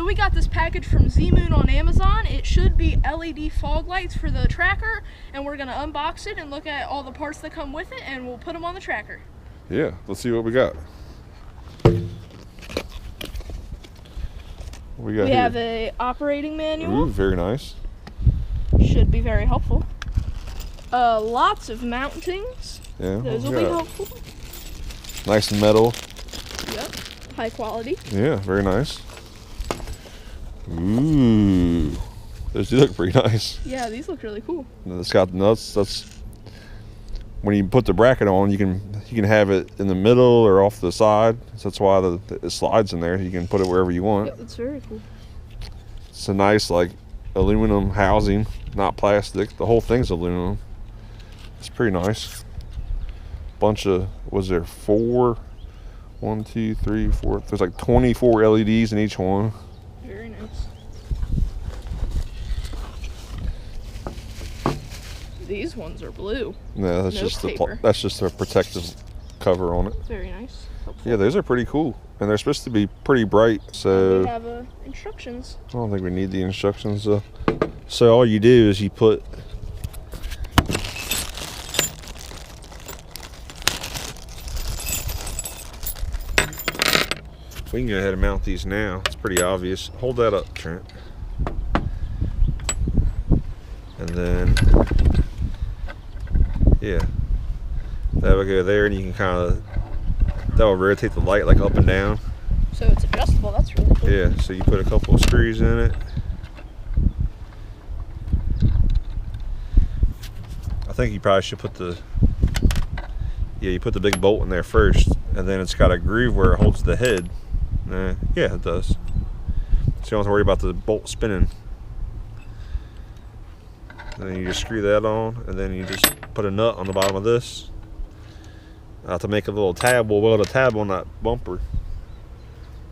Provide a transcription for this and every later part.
we got this package from Zmoon on Amazon. It should be LED fog lights for the tracker, and we're gonna unbox it and look at all the parts that come with it, and we'll put them on the tracker. Yeah, let's see what we got. We have a operating manual. Ooh, very nice. Should be very helpful. Lots of mountings. Yeah, those will be helpful. Nice metal. Yep, high quality. Yeah, very nice. Ooh, those do look pretty nice. Yeah, these look really cool. It's got nuts. That's when you put the bracket on, you can have it in the middle or off the side. So that's why it slides in there. You can put it wherever you want. Yep, that's very cool. It's a nice like aluminum housing, not plastic. The whole thing's aluminum. It's pretty nice. Bunch of, was there 4? 1, 2, 3, 4. There's like 24 LEDs in each one. Very nice. These ones are blue. No, that's just a protective cover on it. Very nice. Helpful. Yeah, those are pretty cool, and they're supposed to be pretty bright. So we have instructions. I don't think we need the instructions. So all you do is you put. We can go ahead and mount these now. It's pretty obvious. Hold that up, Trent. And then, yeah, that will go there, and you can kind of, that will rotate the light like up and down. So it's adjustable. That's really cool. Yeah, so you put a couple of screws in it. I think you probably should put you put the big bolt in there first, and then it's got a groove where it holds the head. Yeah, it does. So you don't have to worry about the bolt spinning. And then you just screw that on, and then you just put a nut on the bottom of this. To make a little tab, we'll weld a tab on that bumper.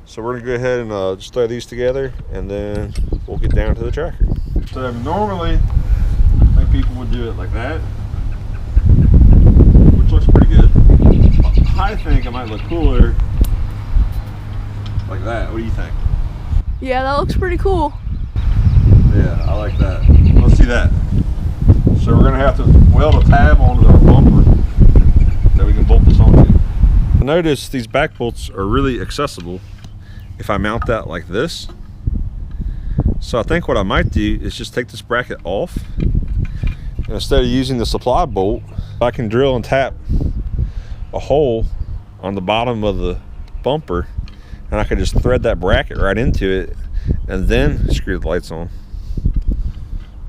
So we're gonna go ahead and just throw these together, and then we'll get down to the tracker. So normally, I think people would do it like that, which looks pretty good. I think it might look cooler like that. What do you think? Yeah, that looks pretty cool. Yeah, I like that. Let's see that. So we're gonna have to weld a tab onto the bumper that we can bolt this onto. Notice these back bolts are really accessible if I mount that like this. So I think what I might do is just take this bracket off, and instead of using the supply bolt, I can drill and tap a hole on the bottom of the bumper, and I can just thread that bracket right into it and then screw the lights on.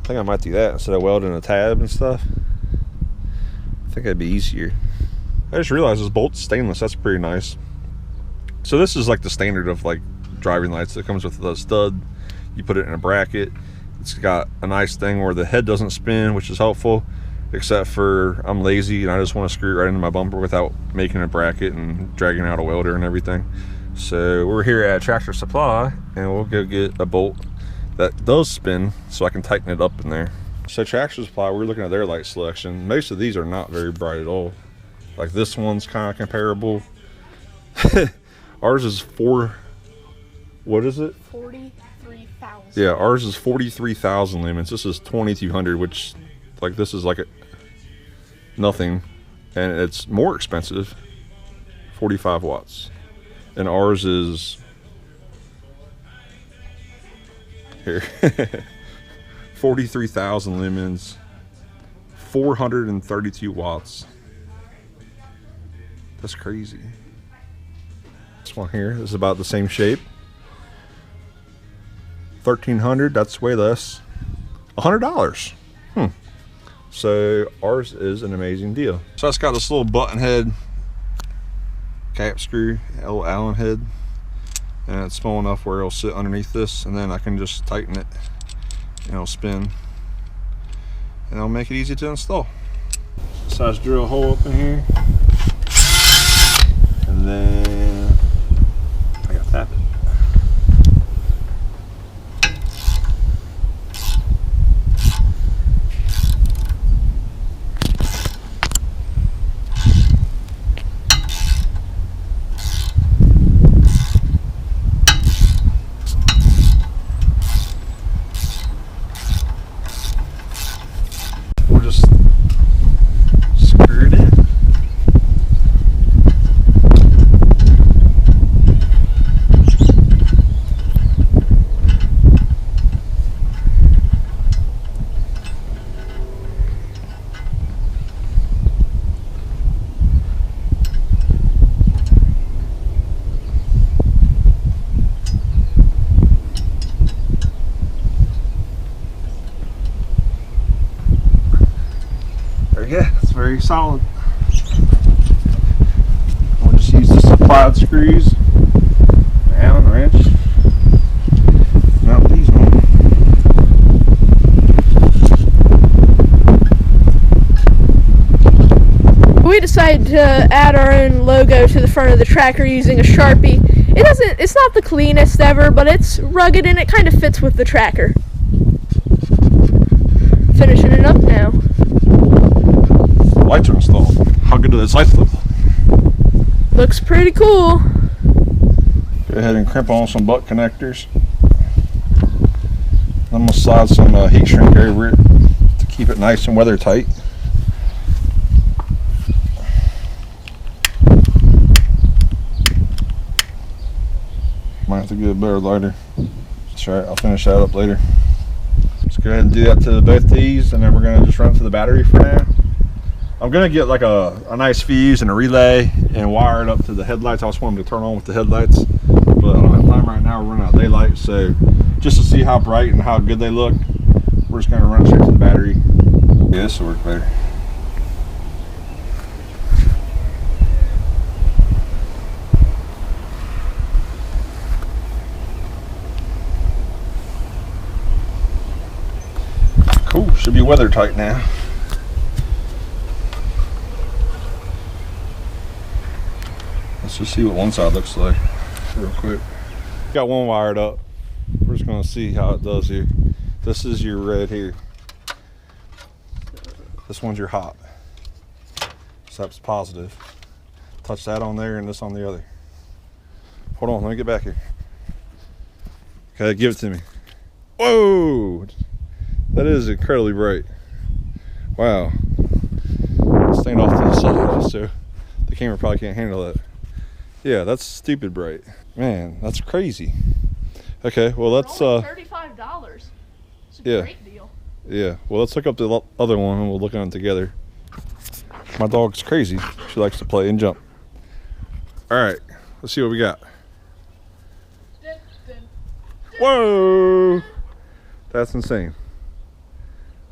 I think I might do that instead of welding a tab and stuff. I think that'd be easier. I just realized this bolt's stainless. That's pretty nice. So this is like the standard of like driving lights. It comes with the stud. You put it in a bracket. It's got a nice thing where the head doesn't spin, which is helpful, except for I'm lazy and I just want to screw it right into my bumper without making a bracket and dragging out a welder and everything. So we're here at Tractor Supply, and we'll go get a bolt that does spin so I can tighten it up in there. So Tractor Supply, we're looking at their light selection. Most of these are not very bright at all. Like this one's kind of comparable. Ours is what is it? 43,000. Yeah, ours is 43,000 lumens. This is 2,200, which like this is like nothing, and it's more expensive, 45 watts. And ours is here 43,000 lumens, 432 watts. That's crazy. This one here is about the same shape, 1,300. That's way less. $100. So ours is an amazing deal. So it's got this little button head cap screw, little Allen head, and it's small enough where it'll sit underneath this, and then I can just tighten it and it'll spin, and it'll make it easy to install. So I just drill a hole up in here, and then I gotta tap it. battery. Yeah, it's very solid. We'll just use the supplied screws, Allen wrench. Mount these on. We decided to add our own logo to the front of the tracker using a Sharpie. It's not the cleanest ever, but it's rugged and it kind of fits with the tracker. Finishing it up now. Lights are installed. How good do those lights look? Looks pretty cool. Go ahead and crimp on some butt connectors. I'm going to slide some heat shrink over it to keep it nice and weather tight. Might have to get a better lighter. That's alright, I'll finish that up later. Let's go ahead and do that to both these, and then we're going to just run to the battery for now. I'm going to get like a nice fuse and a relay and wire it up to the headlights. I just want them to turn on with the headlights, but I don't have time right now. We're running out of daylight, so just to see how bright and how good they look, we're just going to run it straight to the battery. Yeah, this will work better. Cool, should be weather tight now. Let's just see what one side looks like real quick. Got one wired up. We're just gonna see how it does here. This is your red here. This one's your hot. So that's positive. Touch that on there and this on the other. Hold on, let me get back here. Okay, give it to me. Whoa! That is incredibly bright. Wow. Staying off to the side so the camera probably can't handle that. Yeah, that's stupid bright. Man, that's crazy. Okay, well let's $35. It's a great deal. Yeah, well let's look up the other one and we'll look at them together. My dog's crazy. She likes to play and jump. Alright, let's see what we got. Whoa! That's insane.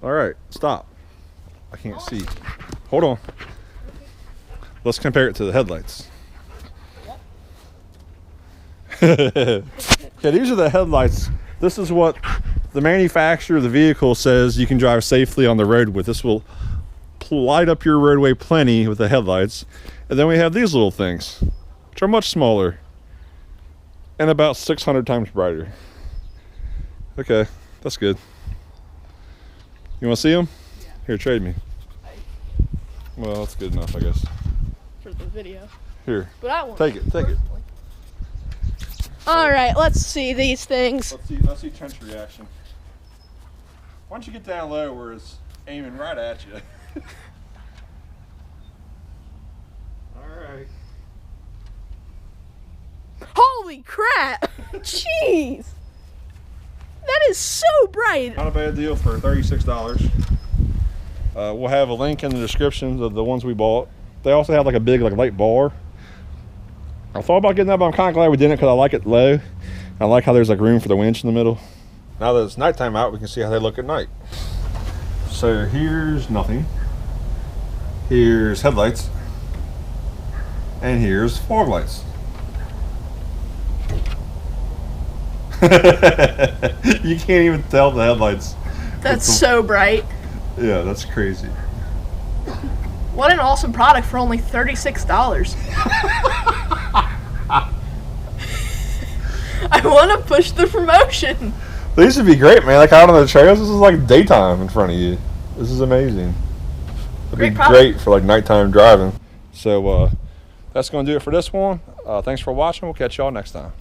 Alright, stop. I can't see. Hold on. Let's compare it to the headlights. Okay, these are the headlights. This is what the manufacturer of the vehicle says you can drive safely on the road with. This will light up your roadway plenty with the headlights. And then we have these little things, which are much smaller and about 600 times brighter. Okay, that's good. You want to see them? Yeah. Here, trade me. Well, that's good enough, I guess. For the video. Here. But I want take it. Take it. All right, let's see these things. Let's see Trent's reaction. Why don't you get down low where it's aiming right at you? All right. Holy crap! Jeez! That is so bright. Not a bad deal for $36. We'll have a link in the description of the ones we bought. They also have like a big light bar. I thought about getting that, but I'm kind of glad we didn't because I like it low. I like how there's like room for the winch in the middle. Now that it's nighttime out, we can see how they look at night. So here's nothing. Here's headlights. And here's fog lights. You can't even tell the headlights. That's so bright. Yeah, that's crazy. What an awesome product for only $36. I want to push the promotion. These would be great, man. Like out on the trails, this is like daytime in front of you. This is amazing. It'd be great for like nighttime driving. So that's going to do it for this one. Thanks for watching. We'll catch y'all next time.